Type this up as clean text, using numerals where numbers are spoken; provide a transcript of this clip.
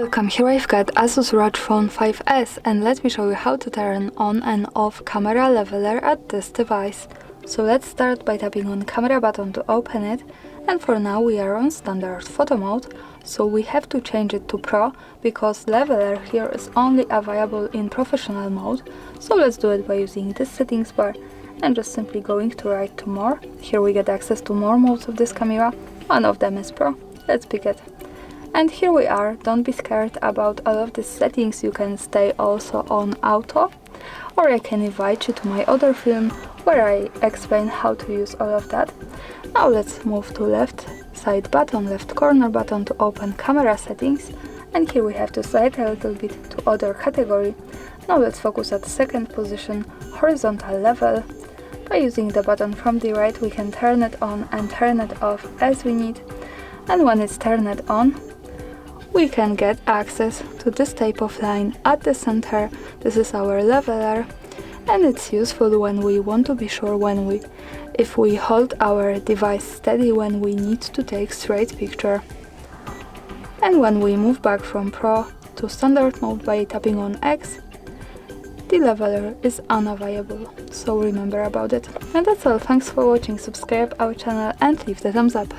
Welcome, here I've got ASUS ROG Phone 5S and let me show you how to turn on and off camera leveler at this device. So let's start by tapping on camera button to open it, and for now we are on standard photo mode, so we have to change it to Pro because leveler here is only available in professional mode. So let's do it by using this settings bar and just simply going to right to more. Here we get access to more modes of this camera, one of them is Pro, let's pick it. And here we are. Don't be scared about all of these settings, you can stay also on auto, or I can invite you to my other film where I explain how to use all of that. Now let's move to left side button, left corner button to open camera settings, and here we have to slide a little bit to other category. Now let's focus at second position, horizontal level. By using the button from the right we can turn it on and turn it off as we need, and when it's turned on we can get access to this type of line at the center. This is our leveler, and it's useful when we want to be sure if we hold our device steady when we need to take straight picture. And when we move back from Pro to standard mode by tapping on X, the leveler is unavailable, so remember about it. And that's all, thanks for watching, subscribe our channel and leave the thumbs up.